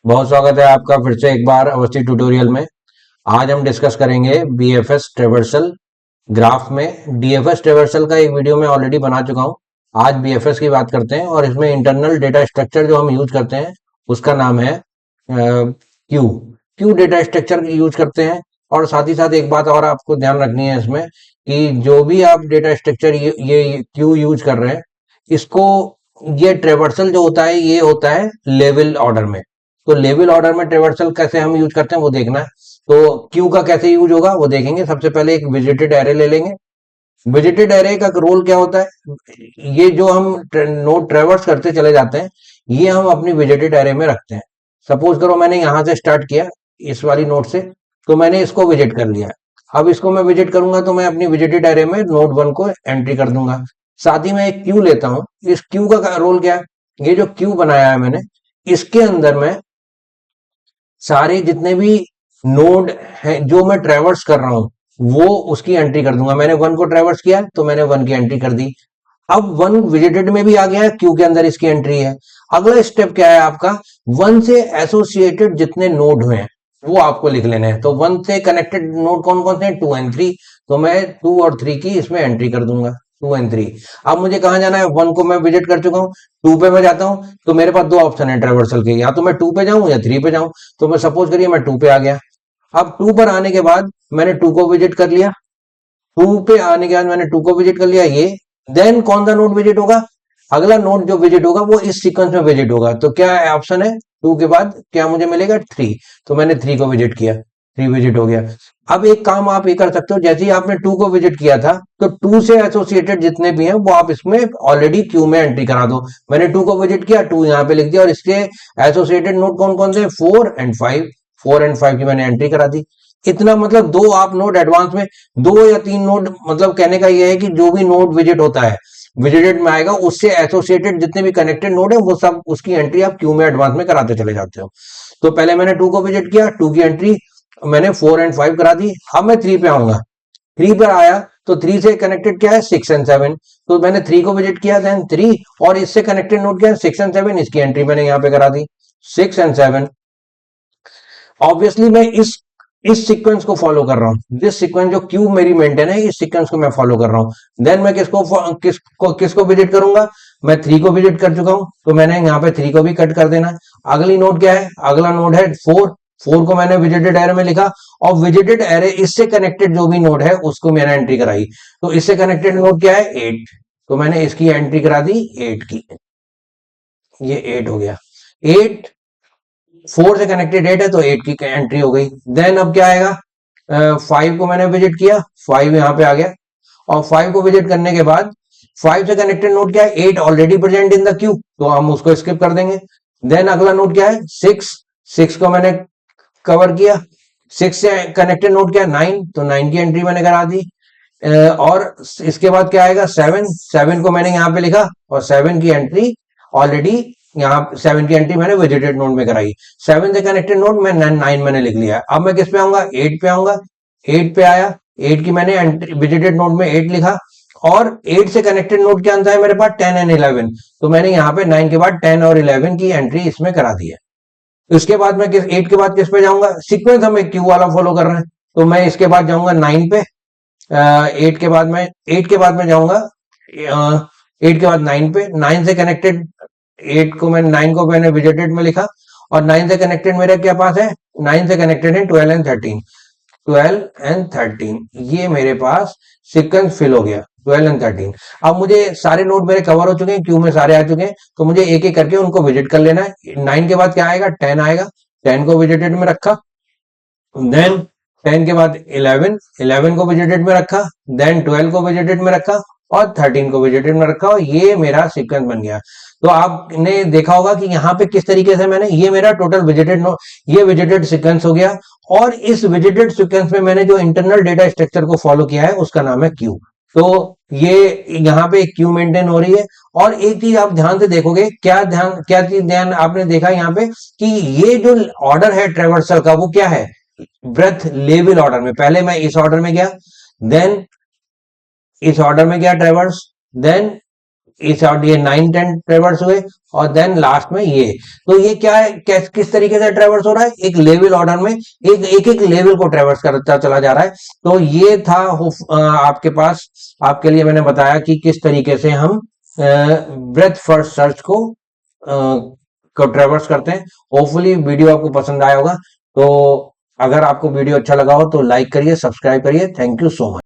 बहुत स्वागत है आपका फिर से एक बार अवस्थी ट्यूटोरियल में। आज हम डिस्कस करेंगे बीएफएस ट्रेवर्सल ग्राफ में। डीएफएस ट्रेवर्सल का एक वीडियो मैं ऑलरेडी बना चुका हूं। आज बीएफएस की बात करते हैं और इसमें इंटरनल डेटा स्ट्रक्चर जो हम यूज करते हैं उसका नाम है Q. Q data structure use करते हैं। और साथ ही साथ एक बात और आपको ध्यान रखनी है इसमें कि जो भी आप डेटा स्ट्रक्चर ये क्यू यूज कर रहे हैं इसको, ये ट्रेवर्सल जो होता है ये होता है लेवल ऑर्डर में। तो लेवल ऑर्डर में ट्रेवर्सल कैसे हम यूज करते हैं वो देखना है। तो क्यू का कैसे यूज होगा वो देखेंगे। सबसे पहले एक विजिटेड एरे ले लेंगे। विजिटेड एरे का रोल क्या होता है, ये जो हम नोड ट्रेवर्स करते चले जाते हैं ये हम अपनी विजिटेड एरे में रखते हैं। सपोज करो मैंने यहां से स्टार्ट किया इस वाली नोड से, तो मैंने इसको विजिट कर लिया। अब इसको मैं विजिट करूंगा तो मैं अपनी विजिटेड एरे में नोड 1 को एंट्री कर दूंगा। साथ ही मैं एक क्यू लेता हूं। इस क्यू का रोल क्या है, ये जो क्यू बनाया है मैंने इसके अंदर में सारे जितने भी नोड हैं जो मैं ट्रेवर्स कर रहा हूं वो उसकी एंट्री कर दूंगा। मैंने 1 को ट्रेवर्स किया तो मैंने 1 की एंट्री कर दी। अब 1 विजिटेड में भी आ गया है, क्यू के अंदर इसकी एंट्री है। अगला स्टेप क्या है आपका, 1 से एसोसिएटेड जितने नोड हुए हैं वो आपको लिख लेने हैं। तो 1 से कनेक्टेड नोड कौन कौन से हैं, 2 एंड 3। तो मैं 2 और 3 की इसमें एंट्री कर दूंगा, 2 एंड 3। अब मुझे कहां जाना है, 1 को मैं विजिट कर चुका हूं, 2 पे मैं जाता हूं। तो मेरे पास दो ऑप्शन है ट्रेवर्सल के, या तो मैं 2 पे जाऊं या 3 पे जाऊं। तो मैं सपोज करिए मैं 2 पे आ गया। अब 2 पर आने के बाद मैंने 2 को विजिट कर लिया। 2 पे आने के बाद मैंने 2 को विजिट कर लिया ये। देन कौन सा नोड विजिट होगा, अगला नोड जो विजिट होगा वो इस सीक्वेंस में विजिट होगा। तो क्या ऑप्शन है, 2 के बाद क्या मुझे मिलेगा, 3। तो मैंने 3 को विजिट किया, 3 विजिट हो गया। अब एक काम आप ये कर सकते हो, जैसे ही आपने 2 को विजिट किया था तो 2 से एसोसिएटेड जितने भी हैं वो आप इसमें ऑलरेडी क्यू में एंट्री करा दो। मैंने 2 को विजिट किया, 2 यहाँ पे लिख दिया और इसके एसोसिएटेड नोड कौन कौन से, 4 एंड 5। 4 एंड 5 की मैंने एंट्री करा दी। इतना मतलब दो आप नोड एडवांस में, 2 या 3 नोड, मतलब कहने का यह है कि जो भी नोड विजिट होता है विजिटेड में आएगा उससे एसोसिएटेड जितने भी कनेक्टेड नोड है वो सब उसकी एंट्री आप क्यू में एडवांस में कराते चले जाते हो। तो पहले मैंने 2 को विजिट किया, 2 की एंट्री मैंने 4 एंड 5 करा दी। अब मैं 3 पे आऊंगा, 3 पर आया तो 3 से कनेक्टेड क्या है, 6 एंड 7। तो मैंने 3 को विजिट किया, देन 3, और इससे कनेक्टेड नोड क्या है, 6 एंड 7। इसकी एंट्री मैंने यहां पे करा दी, 6 एंड 7। ऑब्वियसली मैं इस सीक्वेंस को फॉलो कर रहा हूं, जिस सीक्वेंस जो क्यू मेरी मेंटेन है इस सीक्वेंस को मैं फॉलो कर रहा हूं। देन मैं किसको विजिट करूंगा, मैं 3 को विजिट कर चुका हूं तो मैंने यहाँ पे 3 को भी कट कर देना। अगली नोड क्या है, अगला नोड है 4। 4 को मैंने विजिटेड एरे में लिखा और विजिटेड एरे इससे कनेक्टेड जो भी नोड है उसको मैंने एंट्री कराई। तो इससे कनेक्टेड नोड क्या है, 8। तो मैंने इसकी एंट्री करा दी 8 की, ये 8 हो गया। 8, 4 से कनेक्टेड 8 है तो 8 की एंट्री हो गई। देन अब क्या आएगा, 5 को मैंने विजिट किया, 5 यहाँ पे आ गया। और 5 को विजिट करने के बाद 5 से कनेक्टेड नोड क्या है, 8 already present in the Q तो हम उसको स्किप कर देंगे। देन अगला नोड क्या है, 6। 6 को मैंने कवर किया। 6 से कनेक्टेड नोड क्या है, 9। तो 9 की एंट्री मैंने करा दी। और इसके बाद क्या आएगा, 7। 7 को मैंने यहाँ पे लिखा और 7 की एंट्री ऑलरेडी, यहाँ 7 की एंट्री मैंने विजिटेड नोड में कराई। 7 से कनेक्टेड नोड में 9 मैंने लिख लिया। अब मैं किस पे आऊंगा, 8 पे आऊंगा। 8 पे आया, 8 की मैंने एंट्री विजिटेड नोड में 8 लिखा। और 8 से कनेक्टेड नोड क्या है मेरे पास, 10 एंड 11। तो मैंने यहाँ पे 9 के बाद 10 और 11 की एंट्री इसमें करा दी है। इसके बाद मैं 8 के बाद किस पे जाऊंगा, सीक्वेंस हम एक क्यू वाला फॉलो कर रहे हैं तो मैं इसके बाद जाऊंगा 9 पे। 8 के बाद मैं जाऊंगा 8 के बाद 9 पे। 9 से कनेक्टेड 9 को मैंने विजिटेड में लिखा और 9 से कनेक्टेड मेरा क्या पास है, 9 से कनेक्टेड है 12 एंड 13। 12 एंड 13 ये मेरे पास सीक्वेंस फिल हो गया, 12 एंड 13। अब मुझे सारे नोड मेरे कवर हो चुके हैं, क्यू में सारे आ चुके हैं, तो मुझे एक एक करके उनको विजिट कर लेना है। 9 के बाद क्या आएगा, 10 आएगा। 10 को विजिटेड में रखा। देन 10 के बाद 11 को विजिटेड में रखा। देन 12 को विजिटेड में रखा और 13 को विजिटेड में रखा और ये मेरा सीक्वेंस बन गया। तो आपने देखा होगा कि यहाँ पे किस तरीके से मैंने, ये मेरा टोटल विजिटेड ये विजिटेड सीक्वेंस हो गया। और इस विजिटेड सीक्वेंस में मैंने जो इंटरनल डेटा स्ट्रक्चर को फॉलो किया है उसका नाम है क्यू। तो ये यहाँ पे क्यू मेंटेन हो रही है। और एक चीज आप ध्यान से देखोगे, क्या चीज ध्यान आपने देखा यहाँ पे कि ये जो ऑर्डर है ट्रेवर्सल का वो क्या है, ब्रेथ लेवल ऑर्डर में। पहले मैं इस ऑर्डर में गया, देन इस ऑर्डर में गया ट्रेवर्स, देन इस और ये 9-10 ट्रेवर्स हुए और देन लास्ट में ये। तो ये क्या है, किस तरीके से ट्रेवर्स हो रहा है, एक लेवल ऑर्डर में एक एक लेवल को ट्रेवर्स करता चला जा रहा है। तो ये था आपके पास, आपके लिए मैंने बताया कि किस तरीके से हम ब्रेथ फर्स्ट सर्च को ट्रेवर्स करते हैं। होपफुली वीडियो आपको पसंद आया होगा। तो अगर आपको वीडियो अच्छा लगा हो तो लाइक करिए, सब्सक्राइब करिए। Thank you so much.